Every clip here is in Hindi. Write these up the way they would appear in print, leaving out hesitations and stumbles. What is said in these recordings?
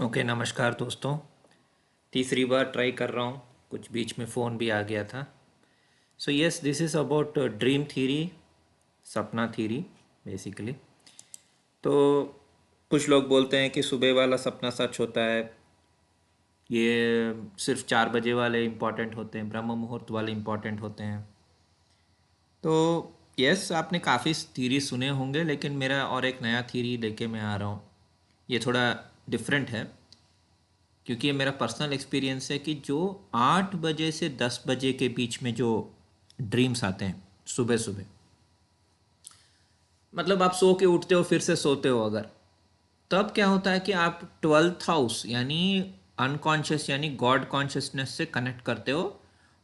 ओके, नमस्कार दोस्तों। तीसरी बार ट्राई कर रहा हूँ, कुछ बीच में फ़ोन भी आ गया था। So yes, this is about dream theory, सपना थ्योरी बेसिकली। तो कुछ लोग बोलते हैं कि सुबह वाला सपना सच होता है, ये सिर्फ 4 बजे वाले इम्पॉर्टेंट होते हैं, ब्रह्म मुहूर्त वाले इम्पॉर्टेंट होते हैं। तो यस, आपने काफ़ी थ्योरी सुने होंगे, लेकिन मेरा और एक नया थ्योरी लेके मैं आ रहा हूँ। ये थोड़ा डिफरेंट है, क्योंकि ये मेरा पर्सनल एक्सपीरियंस है कि जो 8 बजे से 10 बजे के बीच में जो ड्रीम्स आते हैं सुबह सुबह, मतलब आप सो के उठते हो फिर से सोते हो अगर, तब क्या होता है कि आप 12th हाउस यानी अनकॉन्शियस यानी गॉड कॉन्शियसनेस से कनेक्ट करते हो।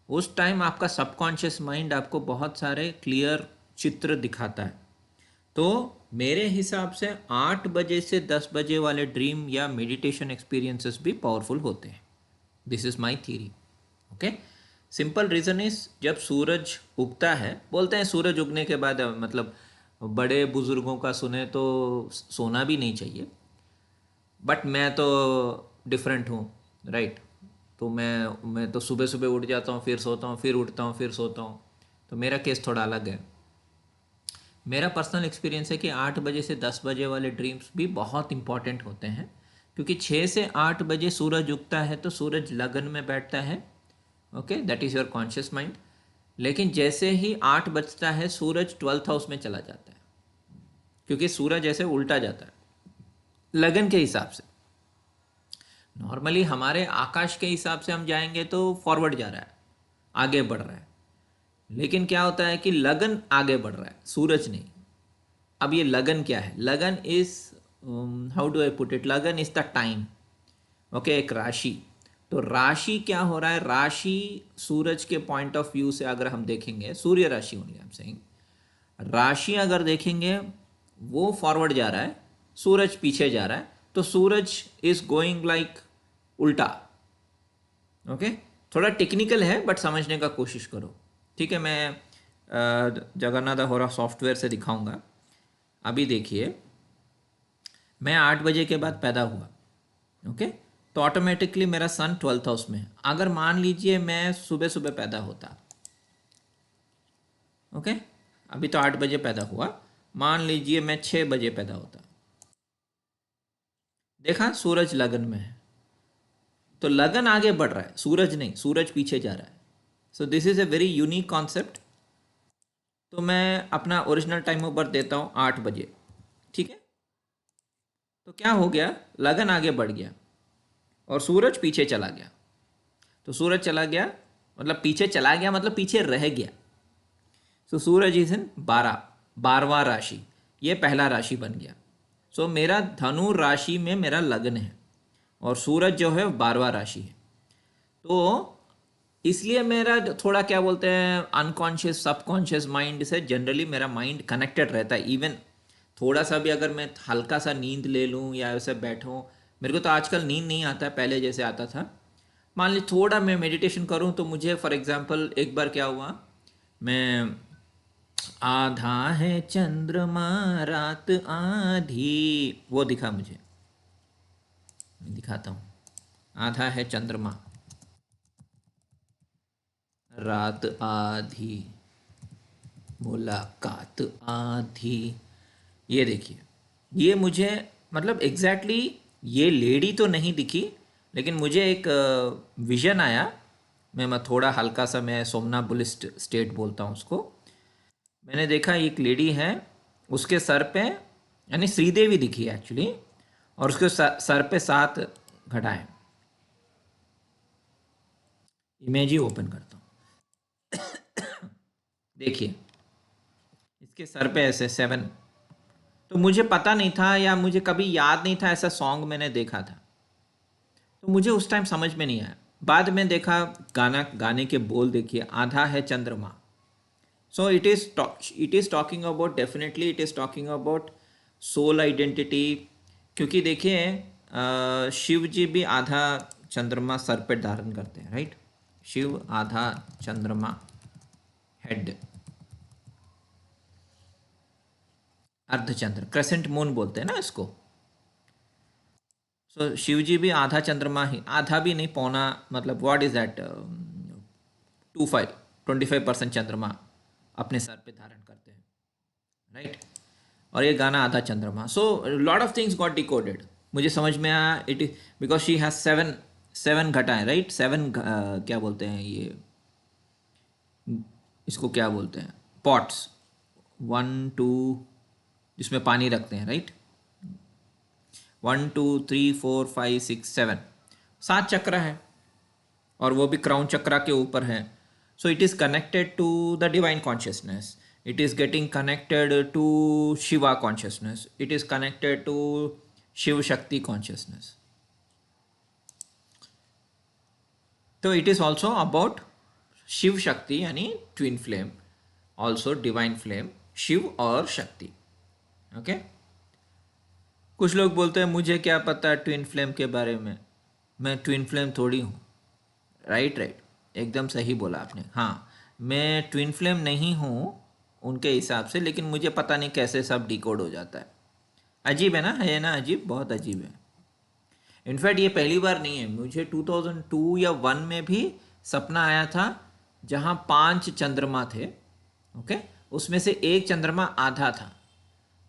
उस टाइम आपका सबकॉन्शियस माइंड आपको बहुत सारे क्लियर चित्र दिखाता है। तो मेरे हिसाब से 8 बजे से 10 बजे वाले ड्रीम या मेडिटेशन एक्सपीरियंसेस भी पावरफुल होते हैं। This is my theory. Okay, simple reason is, जब सूरज उगता है, बोलते हैं सूरज उगने के बाद मतलब बड़े बुजुर्गों का सुने तो सोना भी नहीं चाहिए, बट मैं तो डिफरेंट हूँ, राइट। तो मैं तो सुबह सुबह उठ जाता हूँ, फिर सोता हूँ, फिर उठता हूँ, फिर सोता हूँ। तो मेरा केस थोड़ा अलग है। मेरा पर्सनल एक्सपीरियंस है कि 8 बजे से 10 बजे वाले ड्रीम्स भी बहुत इंपॉर्टेंट होते हैं, क्योंकि 6 से 8 बजे सूरज उगता है तो सूरज लगन में बैठता है। Okay, that is your conscious mind. लेकिन जैसे ही 8 बजता है सूरज 12th हाउस में चला जाता है, क्योंकि सूरज ऐसे उल्टा जाता है लगन के हिसाब से। नॉर्मली हमारे आकाश के हिसाब से हम जाएंगे तो फॉरवर्ड जा रहा है, आगे बढ़ रहा है। लेकिन क्या होता है कि लगन आगे बढ़ रहा है, सूरज नहीं। अब ये लगन क्या है? लगन is, how do I put it, लगन इज द टाइम। ओके, एक राशि। तो राशि क्या हो रहा है? राशि सूरज के पॉइंट ऑफ व्यू से अगर हम देखेंगे, सूर्य राशि ओनली आई एम सेइंग, राशि अगर देखेंगे, वो फॉरवर्ड जा रहा है, सूरज पीछे जा रहा है। तो सूरज इज गोइंग लाइक उल्टा। ओके, थोड़ा टेक्निकल है बट समझने का कोशिश करो। ठीक है, मैं जगन्नाथ होरा सॉफ्टवेयर से दिखाऊंगा। अभी देखिए, मैं 8 बजे के बाद पैदा हुआ। ओके, तो ऑटोमेटिकली मेरा सन 12th हाउस में है। अगर मान लीजिए मैं सुबह सुबह पैदा होता, ओके, अभी तो 8 बजे पैदा हुआ, मान लीजिए मैं 6 बजे पैदा होता, देखा सूरज लगन में है, तो लगन आगे बढ़ रहा है, सूरज नहीं, सूरज पीछे जा रहा है। So this is a very unique concept. तो मैं अपना ओरिजिनल टाइम ऑफ बर्थ देता हूँ 8 बजे। ठीक है, तो क्या हो गया, लगन आगे बढ़ गया और सूरज पीछे चला गया। तो सूरज चला गया मतलब पीछे चला गया, मतलब पीछे रह गया। सो सूरज इज इन 12, 12वां राशि, ये पहला राशि बन गया। सो मेरा धनु राशि में मेरा लग्न है और सूरज जो है 12वां राशि है। तो इसलिए मेरा थोड़ा क्या बोलते हैं, अनकॉन्शियस सबकॉन्शियस माइंड से जनरली मेरा माइंड कनेक्टेड रहता है। इवन थोड़ा सा भी अगर मैं हल्का सा नींद ले लूँ या ऐसे बैठूँ, मेरे को तो आजकल नींद नहीं आता है, पहले जैसे आता था। मान ली थोड़ा मैं मेडिटेशन करूँ तो मुझे, फॉर एग्जांपल, एक बार क्या हुआ, मैं, आधा है चंद्रमा रात आधी, वो दिखा मुझे, मैं दिखाता हूँ। आधा है चंद्रमा रात आधी, मुलाकात आधी, ये देखिए। ये मुझे, मतलब एग्जैक्टली ये लेडी तो नहीं दिखी, लेकिन मुझे एक विजन आया। मैं थोड़ा हल्का सा, मैं सोमनाबुलिस्ट स्टेट बोलता हूँ उसको। मैंने देखा एक लेडी है, उसके सर पे, यानी श्रीदेवी दिखी एक्चुअली, और उसके सर पे 7 घटाएं। इमेज ही ओपन करता हूँ, देखिए इसके सर पे ऐसे 7। तो मुझे पता नहीं था या मुझे कभी याद नहीं था, ऐसा सॉन्ग मैंने देखा था। तो मुझे उस टाइम समझ में नहीं आया। बाद में देखा गाना, गाने के बोल देखिए, आधा है चंद्रमा। So it is talking about, definitely it is talking about soul identity. क्योंकि देखिए, शिव जी भी आधा चंद्रमा सर पे धारण करते हैं, राइट। शिव आधा चंद्रमा हेड, अर्धचंद्र, क्रेसेंट मून बोलते हैं ना इसको। सो शिव जी भी आधा चंद्रमा ही, आधा भी नहीं, पौना, मतलब व्हाट इज दैट, 25% चंद्रमा अपने सर पे धारण करते हैं, राइट। और ये गाना आधा चंद्रमा। So lot of things got decoded. मुझे समझ में आया, it is because she has seven, seven घटाएं, राइट, सेवन, क्या बोलते हैं ये, इसको क्या बोलते हैं, पॉट्स, 1 2, जिसमें पानी रखते हैं, राइट, 1 2 3 4 5 6 7, 7 चक्र है, और वो भी क्राउन चक्रा के ऊपर है। So it is connected to the divine consciousness, it is getting connected to Shiva consciousness, it is connected to Shiv Shakti consciousness. तो it is also about Shiv Shakti यानी twin flame, also divine flame, Shiv और शक्ति। ओके कुछ लोग बोलते हैं मुझे क्या पता ट्विन फ्लेम के बारे में, मैं ट्विन फ्लेम थोड़ी हूँ। राइट, एकदम सही बोला आपने। हाँ, मैं ट्विन फ्लेम नहीं हूँ उनके हिसाब से, लेकिन मुझे पता नहीं कैसे सब डिकोड हो जाता है। अजीब है ना, अजीब, बहुत अजीब है। इनफैक्ट ये पहली बार नहीं है, मुझे 2002 या 1 में भी सपना आया था जहाँ 5 चंद्रमा थे। ओके, उसमें से एक चंद्रमा आधा था,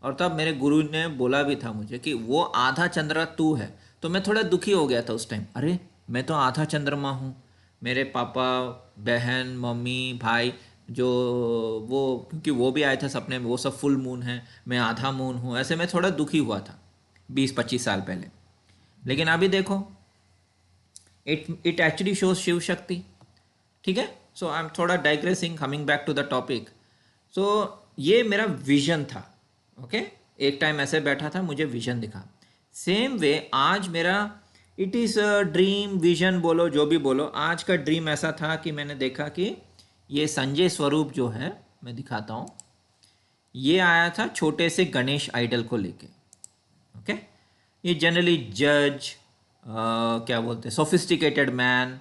और तब मेरे गुरु ने बोला भी था मुझे कि वो आधा चंद्रमा तू है। तो मैं थोड़ा दुखी हो गया था उस टाइम, अरे मैं तो आधा चंद्रमा हूँ, मेरे पापा, बहन, मम्मी, भाई, जो वो, क्योंकि वो भी आए थे सपने में, वो सब फुल मून है, मैं आधा मून हूँ। ऐसे मैं थोड़ा दुखी हुआ था 20-25 साल पहले। लेकिन अभी देखो, it actually shows Shiv Shakti. ठीक है, सो आई एम थोड़ा digressing, coming back to the topic. So ये मेरा विजन था। ओके, एक टाइम ऐसे बैठा था, मुझे विजन दिखा। सेम वे आज मेरा, इट इज़ ड्रीम, विजन बोलो, जो भी बोलो, आज का ड्रीम ऐसा था कि मैंने देखा कि ये संजय स्वरूप जो है, मैं दिखाता हूँ, ये आया था छोटे से गणेश आइडल को लेके। ओके, ये जनरली जज, क्या बोलते हैं, सोफिस्टिकेटेड मैन,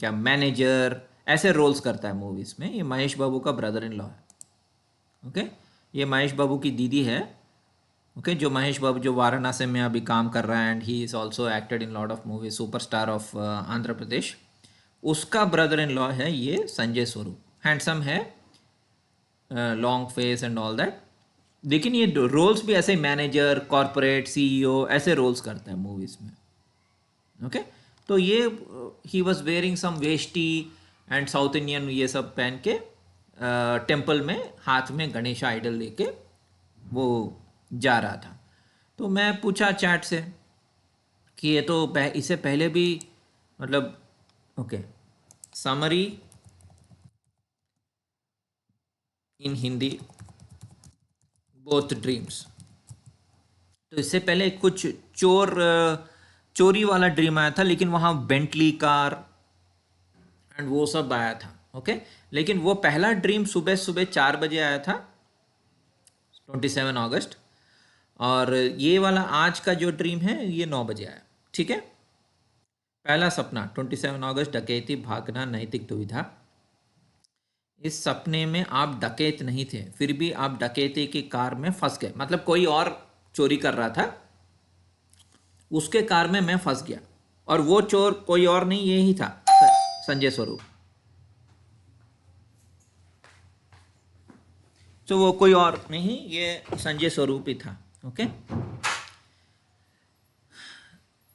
क्या मैनेजर, ऐसे रोल्स करता है मूवीज़ में। ये महेश बाबू का ब्रदर इन लॉ है। ओके, ये महेश बाबू की दीदी है। ओके, जो महेश बाबू जो वाराणसी में अभी काम कर रहा है, and he is also acted in lot of movie, superstar of Andhra Pradesh. उसका ब्रदर इन लॉ है ये संजय स्वरूप। हैंडसम है, long face and all that. लेकिन ये रोल्स भी ऐसे मैनेजर, कॉरपोरेट, सीईओ, ऐसे रोल्स करता है मूवीज़ में। ओके, तो ये he was wearing some veshti and South Indian ये सब पहन के टेम्पल में हाथ में गणेश आइडल लेके वो जा रहा था। तो मैं पूछा चैट से कि ये तो इससे पहले भी, मतलब, ओके, समरी इन हिंदी बोथ ड्रीम्स। तो इससे पहले कुछ चोरी वाला ड्रीम आया था, लेकिन वहाँ बेंटली कार एंड वो सब आया था। ओके, लेकिन वो पहला ड्रीम सुबह सुबह 4 बजे आया था, 27 अगस्त। और ये वाला आज का जो ड्रीम है ये 9 बजे आया। ठीक है, पहला सपना 27 अगस्त, डकैती, भागना, नैतिक दुविधा। इस सपने में आप डकैत नहीं थे, फिर भी आप डकैती की कार में फंस गए। मतलब कोई और चोरी कर रहा था, उसके कार में मैं फंस गया, और वो चोर कोई और नहीं, यही था संजय स्वरूप। तो वो कोई और नहीं, ये संजय स्वरूप ही था। ओके,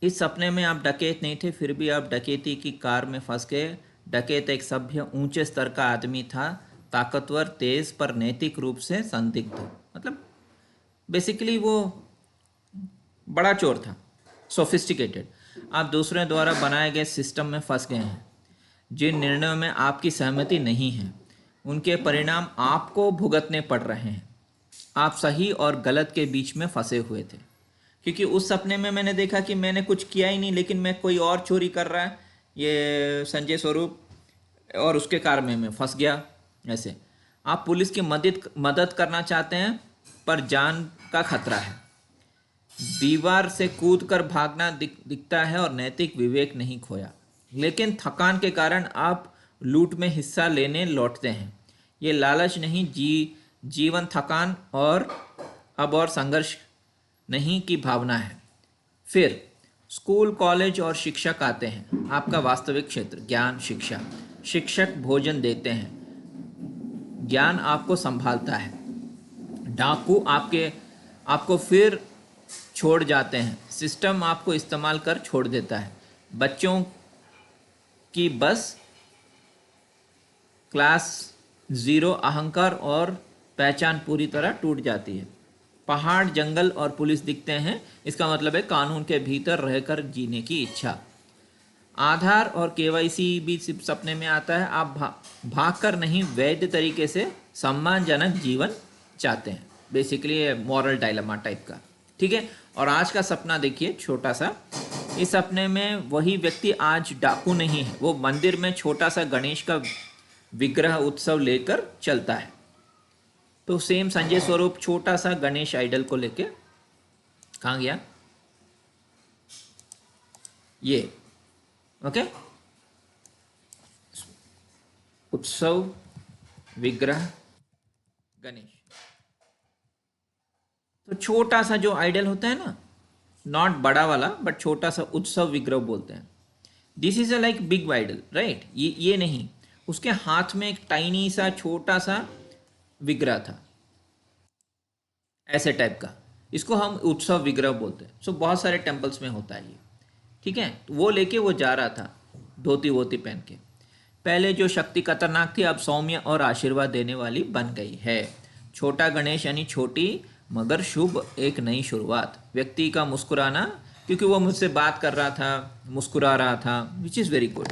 इस सपने में आप डकैत नहीं थे, फिर भी आप डकैती की कार में फंस गए। डकैत एक सभ्य, ऊंचे स्तर का आदमी था, ताकतवर, तेज, पर नैतिक रूप से संदिग्ध। मतलब बेसिकली वो बड़ा चोर था, सोफिस्टिकेटेड। आप दूसरे द्वारा बनाए गए सिस्टम में फंस गए हैं, जिन निर्णयों में आपकी सहमति नहीं है उनके परिणाम आपको भुगतने पड़ रहे हैं। आप सही और गलत के बीच में फंसे हुए थे, क्योंकि उस सपने में मैंने देखा कि मैंने कुछ किया ही नहीं, लेकिन मैं कोई और चोरी कर रहा है, ये संजय स्वरूप, और उसके कार में मैं फंस गया। ऐसे आप पुलिस की मदद करना चाहते हैं, पर जान का खतरा है। दीवार से कूद कर भागना दिखता है, और नैतिक विवेक नहीं खोया, लेकिन थकान के कारण आप लूट में हिस्सा लेने लौटते हैं। ये लालच नहीं, जीवन थकान और अब और संघर्ष नहीं की भावना है। फिर स्कूल कॉलेज और शिक्षक आते हैं, आपका वास्तविक क्षेत्र ज्ञान शिक्षा। शिक्षक भोजन देते हैं, ज्ञान आपको संभालता है। डाकू आपको फिर छोड़ जाते हैं, सिस्टम आपको इस्तेमाल कर छोड़ देता है। बच्चों की बस क्लास ज़ीरो, अहंकार और पहचान पूरी तरह टूट जाती है। पहाड़ जंगल और पुलिस दिखते हैं, इसका मतलब है कानून के भीतर रहकर जीने की इच्छा। आधार और केवाईसी भी सिर्फ सपने में आता है। आप भाग कर नहीं, वैध तरीके से सम्मानजनक जीवन चाहते हैं। बेसिकली मॉरल डायलेमा टाइप का, ठीक है। और आज का सपना देखिए छोटा सा। इस सपने में वही व्यक्ति आज डाकू नहीं है, वो मंदिर में छोटा सा गणेश का विग्रह उत्सव लेकर चलता है। तो सेम संजय स्वरूप छोटा सा गणेश आइडल को लेके कहाँ गया, ये ओके, उत्सव विग्रह गणेश। तो छोटा सा जो आइडल होता है ना, नॉट बड़ा वाला बट छोटा सा, उत्सव विग्रह बोलते हैं। This is a like big idol, right. ये नहीं, उसके हाथ में एक टाइनी सा छोटा सा विग्रह था, ऐसे टाइप का। इसको हम उत्सव विग्रह बोलते हैं। सो बहुत सारे टेम्पल्स में होता है ये, ठीक है। तो वो लेके वो जा रहा था धोती वोती पहन के। पहले जो शक्ति खतरनाक थी, अब सौम्य और आशीर्वाद देने वाली बन गई है। छोटा गणेश यानी छोटी मगर शुभ एक नई शुरुआत। व्यक्ति का मुस्कुराना, क्योंकि वो मुझसे बात कर रहा था, मुस्कुरा रहा था, विच इज़ वेरी गुड।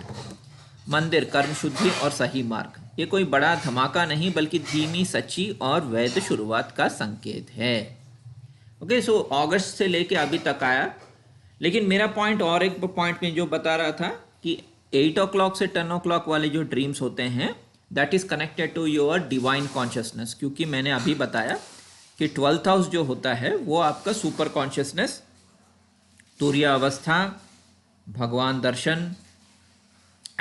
मंदिर कर्म शुद्धि और सही मार्ग। ये कोई बड़ा धमाका नहीं, बल्कि धीमी सच्ची और वैध शुरुआत का संकेत है। ओके, सो अगस्त से लेके अभी तक आया। लेकिन मेरा पॉइंट और एक पॉइंट में जो बता रहा था कि 8 o'clock से 10 o'clock वाले जो ड्रीम्स होते हैं, that is connected to your divine consciousness. क्योंकि मैंने अभी बताया कि 12th हाउस जो होता है वो आपका सुपर कॉन्शियसनेस, तुरीय अवस्था, भगवान दर्शन,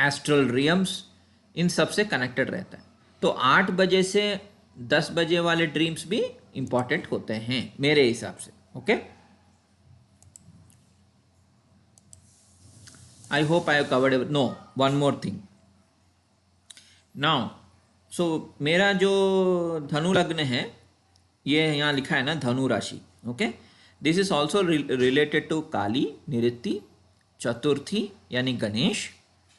एस्ट्रल रियम्स, इन सब से कनेक्टेड रहता है। तो 8 बजे से 10 बजे वाले ड्रीम्स भी इंपॉर्टेंट होते हैं मेरे हिसाब से। Okay, I hope I have covered it. No, one more thing. Now, so मेरा जो धनु लग्न है, ये यहाँ लिखा है ना धनु राशि। Okay, this is also related to Kali Nirriti Chaturthi यानी गणेश।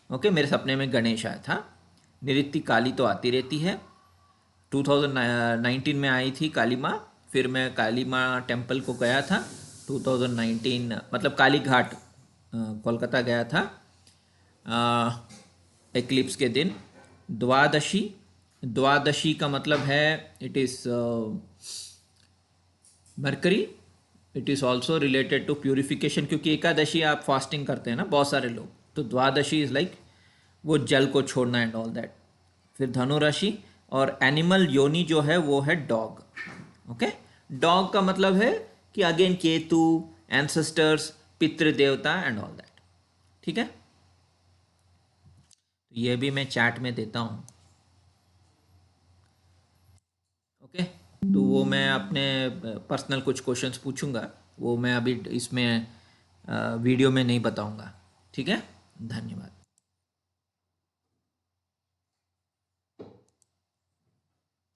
ओके, मेरे सपने में गणेश आया था। निऋत्ति काली तो आती रहती है, 2019 में आई थी काली माँ। फिर मैं काली माँ टेम्पल को गया था 2019, मतलब काली घाट कोलकाता गया था एक्लिप्स के दिन। द्वादशी का मतलब है it is mercury. It is also related to purification, क्योंकि एकादशी आप फास्टिंग करते हैं ना बहुत सारे लोग, तो द्वादशी इज़ लाइक वो जल को छोड़ना एंड ऑल दैट। फिर धनु राशि और एनिमल योनि जो है वो है डॉग। ओके, डॉग का मतलब है कि अगेन केतु, एंसेस्टर्स, पितृ देवता एंड ऑल दैट, ठीक है। तो ये भी मैं चैट में देता हूँ। ओके, तो वो मैं अपने पर्सनल कुछ क्वेश्चंस पूछूंगा, वो मैं अभी इसमें वीडियो में नहीं बताऊंगा, ठीक है। धन्यवाद।